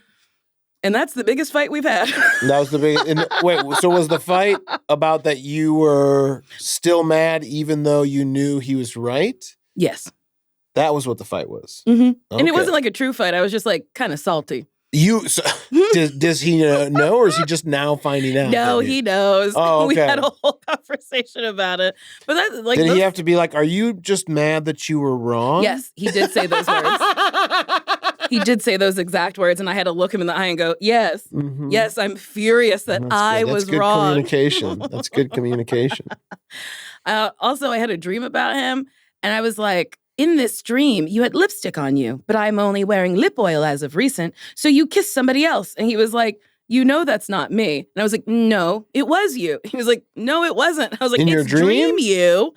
And that's the biggest fight we've had. That was the biggest. Wait, so was the fight about that you were still mad even though you knew he was right? Yes. That was what the fight was. Mm-hmm. Okay. And it wasn't like a true fight. I was just like kind of salty. Does he know, or is he just now finding out? No, he knows. Oh, okay. We had a whole conversation about it. But that, like, did he have to be like, are you just mad that you were wrong? Yes, he did say those words. He did say those exact words, and I had to look him in the eye and go, yes, yes, I'm furious that I was good wrong. Communication. That's good communication. Also, I had a dream about him, and I was like, in this dream, you had lipstick on you, but I'm only wearing lip oil as of recent, so you kissed somebody else. And he was like, you know that's not me. And I was like, no, it was you. He was like, no, it wasn't. I was like, in your it's dream you.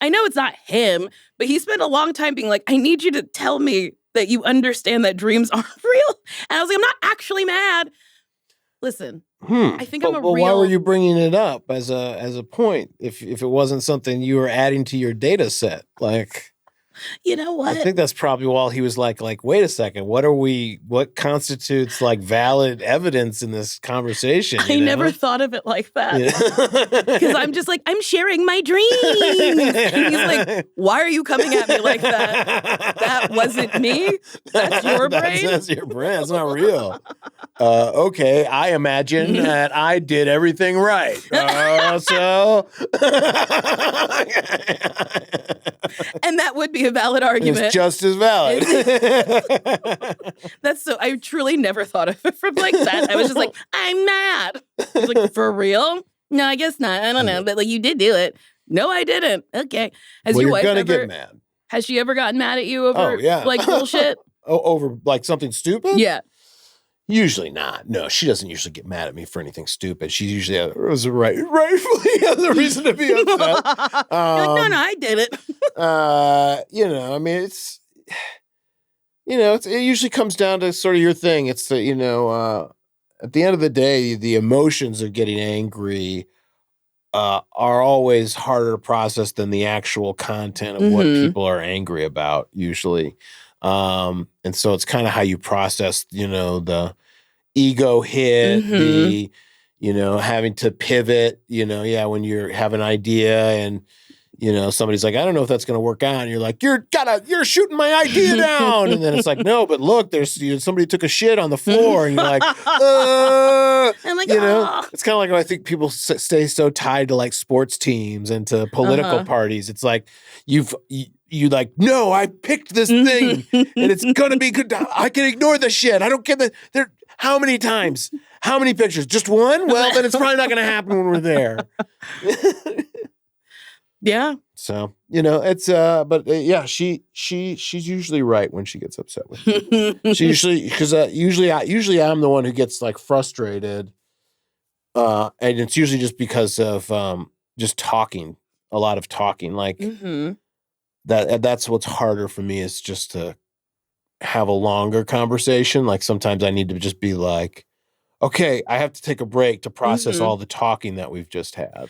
I know it's not him, but he spent a long time being like, I need you to tell me that you understand that dreams aren't real. And I was like, I'm not actually mad. Listen, I think I'm a real... why were you bringing it up as a point if it wasn't something you were adding to your data set? Like... You know what? I think that's probably while he was like, wait a second, what constitutes like valid evidence in this conversation? I never thought of it like that. Because I'm just like, I'm sharing my dreams. And he's like, why are you coming at me like that? That wasn't me. That's your brain. That's your brain. It's not real. Okay, I imagine that I did everything right. So. And that would be a valid argument. It's just as valid. That's so, I truly never thought of it from like that. I was just like, I'm mad. I was like, for real? No, I guess not. I don't know. But like, you did do it. No, I didn't. Okay. Has your wife you're gonna ever get mad. Has she ever gotten mad at you over like bullshit? Over like something stupid? Yeah. Usually not. No, she doesn't usually get mad at me for anything stupid. She usually rightfully has a reason to be upset. You're like, no, I did it. I mean, it's, it usually comes down to sort of your thing. It's the, at the end of the day, the emotions of getting angry are always harder to process than the actual content of what people are angry about, usually. And so it's kind of how you process, the ego hit, the, having to pivot, when you have an idea and, somebody's like, I don't know if that's going to work out. And you're like, you're shooting my idea down. And then it's like, no, but look, there's, somebody took a shit on the floor and you're like, I'm like, it's kind of like, I think people stay so tied to like sports teams and to political parties. It's like, you like, no, I picked this thing and it's going to be good. I can ignore the shit. I don't care that there. How many times? How many pictures? Just one? Well, then it's probably not going to happen when we're there. Yeah. So, it's, but she's usually right when she gets upset with me. She usually I'm the one who gets like frustrated. And it's usually just because of, just talking, a lot of talking. Like that's what's harder for me is just to have a longer conversation. Like sometimes I need to just be like, okay, I have to take a break to process all the talking that we've just had.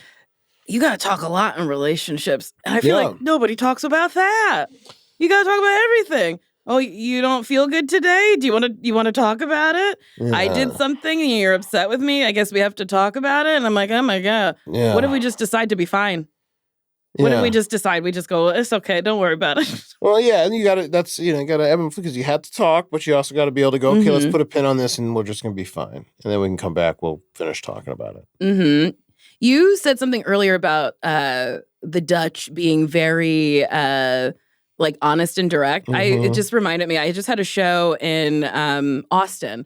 You got to talk a lot in relationships. And I feel like nobody talks about that. You got to talk about everything. Oh, you don't feel good today? Do you want to talk about it? Yeah. I did something and you're upset with me. I guess we have to talk about it. And I'm like, oh my God. Yeah. What if we just decide to be fine? What if we just decide? We just go, it's okay. Don't worry about it. Well, yeah. And you got to ebb and flow because you had to talk, but you also got to be able to go, okay, let's put a pin on this and we're just going to be fine. And then we can come back. We'll finish talking about it. You said something earlier about the Dutch being very like honest and direct. It just reminded me. I just had a show in Austin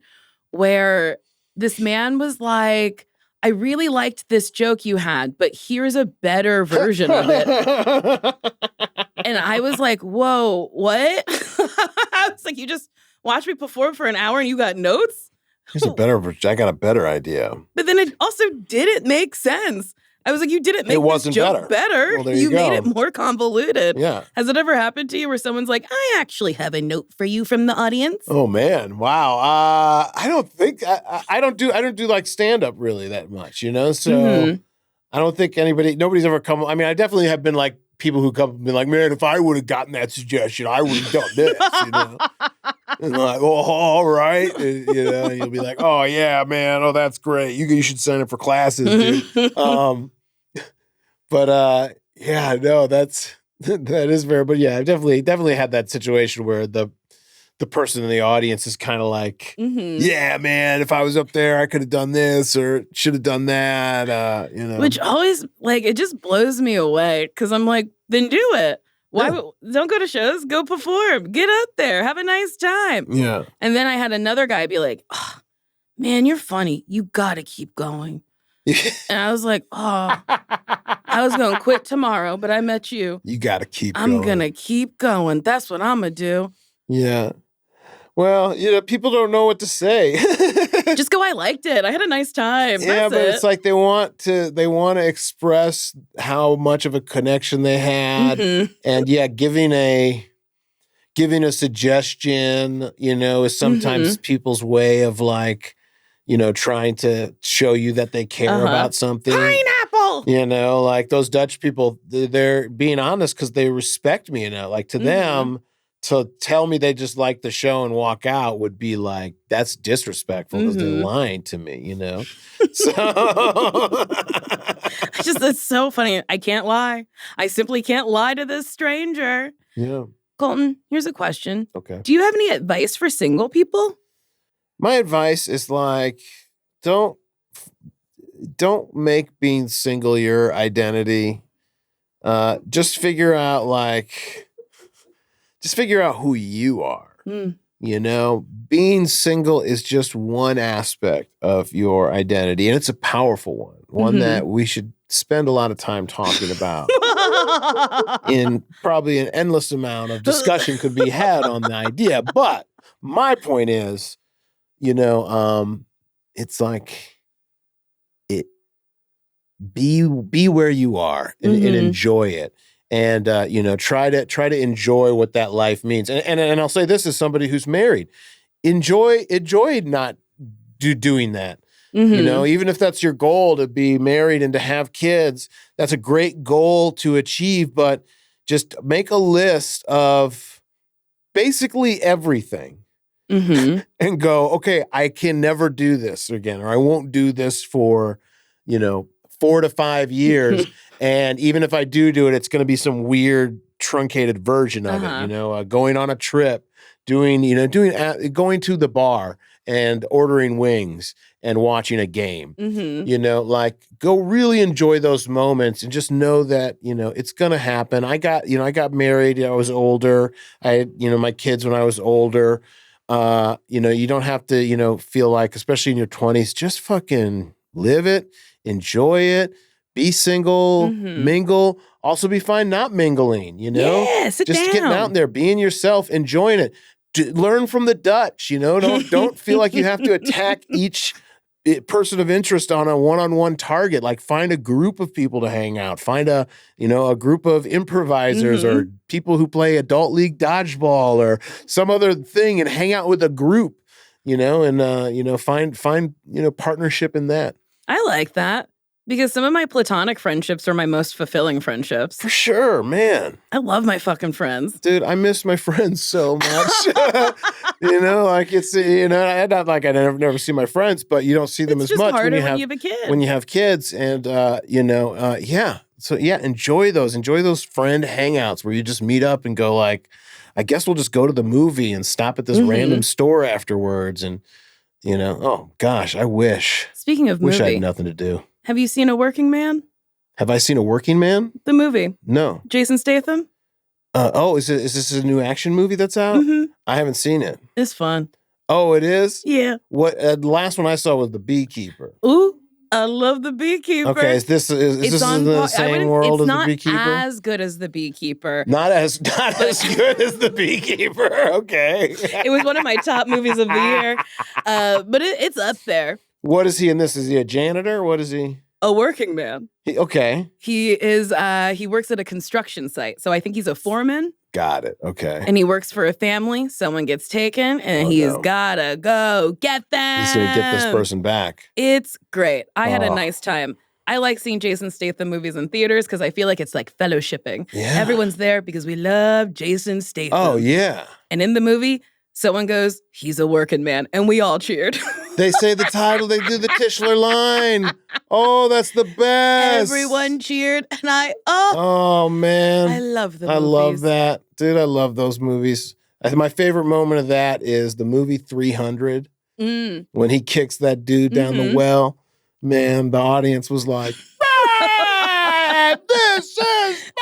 where this man was like, I really liked this joke you had, but here's a better version of it. And I was like, whoa, what? I was like, you just watched me perform for an hour and you got notes? I got a better idea. But then it also didn't make sense. I was like, you didn't make this joke better. Well, you made it more convoluted. Yeah. Has it ever happened to you where someone's like, I actually have a note for you from the audience? Oh man, wow. I don't think I don't do like stand up really that much, you know. So I don't think nobody's ever come. I mean, I definitely have been like people who come and be like, man, if I would have gotten that suggestion, I would have done this, you know. And like, oh, all right, and, you know, and you'll be like, oh yeah, man, oh that's great. You should sign up for classes, dude. But yeah, no, that is fair. But yeah, I've definitely had that situation where the person in the audience is kind of like, yeah, man, if I was up there, I could have done this or should have done that, you know. Which always, like, it just blows me away because I'm like, then do it. Don't go to shows, go perform, get up there, have a nice time. Yeah. And then I had another guy be like, oh, man, you're funny. You got to keep going. And I was like, oh, I was going to quit tomorrow, but I met you. You got to keep going. I'm going to keep going. That's what I'm going to do. Yeah. Well, you know, people don't know what to say. Just go, I liked it. I had a nice time. Yeah, That's but it. it's like they want to express how much of a connection they had. And yeah, giving a suggestion, you know, is sometimes people's way of like, you know, trying to show you that they care about something. Pineapple! You know, like those Dutch people, they're being honest because they respect me, you know. Like to them, to tell me they just like the show and walk out would be like, that's disrespectful because they're lying to me, you know? So it's so funny. I can't lie. I simply can't lie to this stranger. Yeah. Colton, here's a question. Okay. Do you have any advice for single people? My advice is like, don't make being single your identity. Just figure out who you are. You know, being single is just one aspect of your identity, and it's a powerful one that we should spend a lot of time talking about. In probably an endless amount of discussion could be had on the idea. But my point is, you know, it's like be where you are and enjoy it. And you know, try to enjoy what that life means. And I'll say this as somebody who's married. Enjoy not doing that. You know, even if that's your goal to be married and to have kids, that's a great goal to achieve, but just make a list of basically everything. And go, okay, I can never do this again, or I won't do this for, you know, 4 to 5 years. And even if I do it, it's going to be some weird truncated version of it, you know, going on a trip, going to the bar and ordering wings and watching a game, you know, like go really enjoy those moments and just know that, you know, it's going to happen. I got married. I was older. I had, you know, my kids when I was older. You know, you don't have to, you know, feel like, especially in your 20s, just fucking live it, enjoy it, be single, mingle, also be fine not mingling, you know? Yeah, sit just down. getting out there, being yourself, enjoying it. Learn from the Dutch, you know? Don't feel like you have to attack each person of interest on a one-on-one target. Like find a group of people to hang out. Find a group of improvisers or people who play adult league dodgeball or some other thing and hang out with a group, you know, and you know, find you know, partnership in that. I like that. Because some of my platonic friendships are my most fulfilling friendships. For sure, man. I love my fucking friends. Dude, I miss my friends so much. You know, like it's, you know, not like I never see my friends, but you don't see them as much when you have a kid. When you have kids. And, you know, yeah. So, yeah, enjoy those friend hangouts where you just meet up and go like, I guess we'll just go to the movie and stop at this random store afterwards. And, you know, oh, gosh, I wish. Speaking of movie. Wish I had nothing to do. Have you seen A Working Man? Have I seen A Working Man? The movie. No. Jason Statham? Is this a new action movie that's out? I haven't seen it. It's fun. Oh, it is? Yeah. What? The last one I saw was The Beekeeper. Ooh. I love The Beekeeper. Okay, is this in the same world as The Beekeeper? It's not as good as The Beekeeper. Not as good as The Beekeeper. Okay. It was one of my top movies of the year, but it's up there. What is he in this? Is he a janitor? What is he? A working man. Okay. He is. He works at a construction site, so I think he's a foreman. Got it. Okay. And he works for a family. Someone gets taken, and he's gotta go get them. He's gonna get this person back. It's great. I had a nice time. I like seeing Jason Statham movies in theaters because I feel like it's like fellowshipping. Yeah. Everyone's there because we love Jason Statham. Oh, yeah. And in the movie, someone goes, "He's a working man," and we all cheered. They say the title, they do the Tischler line. Oh, that's the best. Everyone cheered, and oh man. I love the I movies. love that. Dude, I love those movies. My favorite moment of that is the movie 300. When he kicks that dude down the well. Man, the audience was like, this is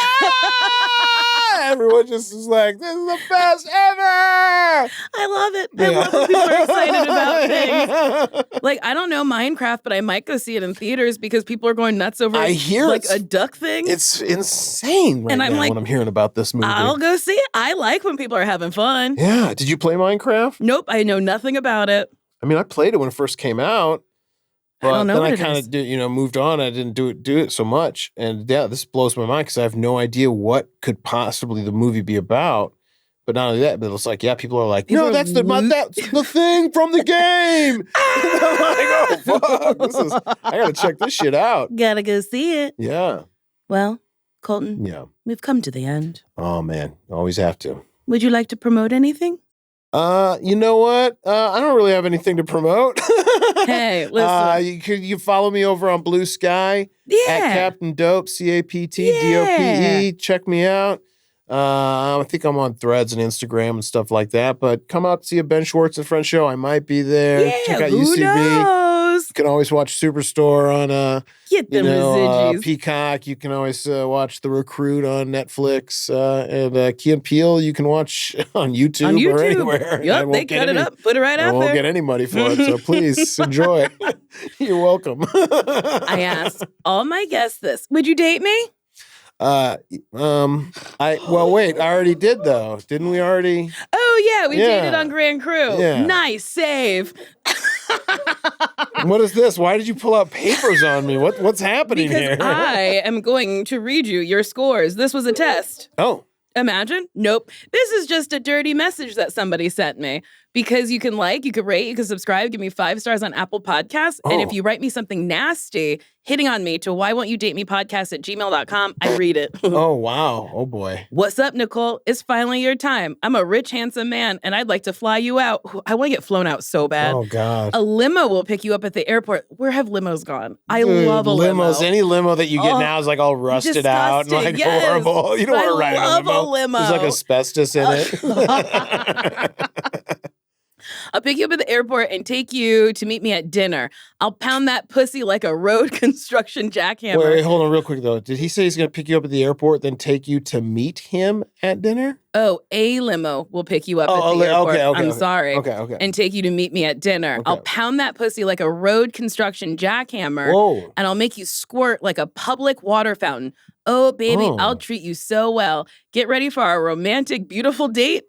everyone just is like, this is the best ever. I love it. I love when people are excited about things. Like, I don't know Minecraft, but I might go see it in theaters because people are going nuts over like a duck thing. It's insane right now when I'm hearing about this movie. I'll go see it. I like when people are having fun. Yeah. Did you play Minecraft? Nope. I know nothing about it. I mean, I played it when it first came out. But I don't know then I kind of moved on. I didn't do it so much. And yeah, this blows my mind because I have no idea what could possibly the movie be about. But not only that, but it's like, yeah, people are like, no, that's the thing from the game. I'm like, oh, fuck. I got to check this shit out. Gotta go see it. Yeah. Well, Colton, we've come to the end. Oh, man. Always have to. Would you like to promote anything? You know what? I don't really have anything to promote. Hey, listen. You follow me over on Blue Sky at Captain Dope, CaptnDope. Check me out. I think I'm on Threads and Instagram and stuff like that. But come out to see a Ben Schwartz and Friends show. I might be there. Yeah, check out who UCB. knows? You can always watch Superstore on Get them residues. Peacock. You can always watch The Recruit on Netflix. And Key and Peele you can watch on YouTube or anywhere. Yep, they cut it up, put it right out there. I won't get any money for it, so please enjoy. You're welcome. I asked all my guests this. Would you date me? Wait, I already did though. Didn't we already? Oh yeah, we dated on Grand Cru. Yeah. Nice save. What is this? Why did you pull out papers on me? What's happening here? I am going to read you your scores. This was a test. Oh. Imagine? Nope. This is just a dirty message that somebody sent me. Because you can you can rate, you can subscribe, give me 5 stars on Apple Podcasts. And if you write me something nasty, hitting on me to whywontyoudatemepodcast@gmail.com, I read it. Oh, wow. Oh, boy. What's up, Nicole? It's finally your time. I'm a rich, handsome man, and I'd like to fly you out. I want to get flown out so bad. Oh, God. A limo will pick you up at the airport. Where have limos gone? I love a limo. Any limo that you get now is like all rusted out and horrible. You don't want to ride a limo. There's like asbestos in it. I'll pick you up at the airport and take you to meet me at dinner. I'll pound that pussy like a road construction jackhammer. Wait, hold on real quick, though. Did he say he's going to pick you up at the airport, then take you to meet him at dinner? Oh, a limo will pick you up at the airport. I'm sorry. Okay. And take you to meet me at dinner. Okay. I'll pound that pussy like a road construction jackhammer. Whoa. And I'll make you squirt like a public water fountain. Oh, baby, I'll treat you so well. Get ready for our romantic, beautiful date.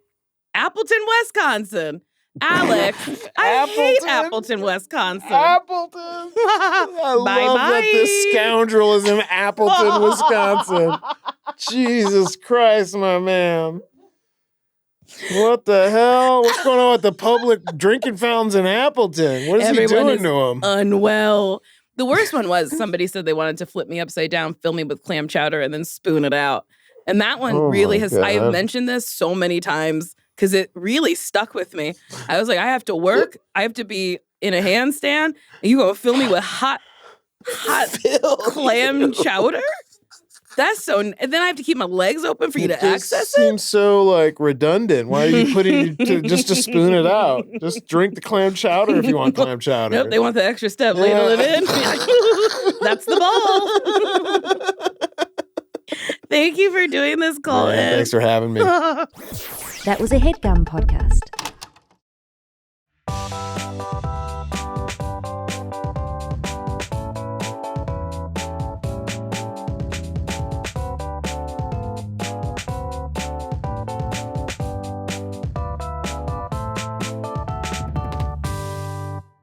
Appleton, Wisconsin. Alex, I hate Appleton, Wisconsin. Appleton. I love that this scoundrel is in Appleton, Wisconsin. Jesus Christ, my man. What the hell? What's going on with the public drinking fountains in Appleton? What is he doing to him? Unwell. The worst one was somebody said they wanted to flip me upside down, fill me with clam chowder, and then spoon it out. And that one really has, I have mentioned this so many times because it really stuck with me. I was like, I have to work. I have to be in a handstand. And you going to fill me with hot clam chowder? That's so, and then I have to keep my legs open for you to access it? Seems so like redundant. Why are you putting just to spoon it out? Just drink the clam chowder if you want clam chowder. Nope, they want the extra step. Ladle it in. That's the ball. Thank you for doing this, Colton. Thanks for having me. That was a HeadGum podcast.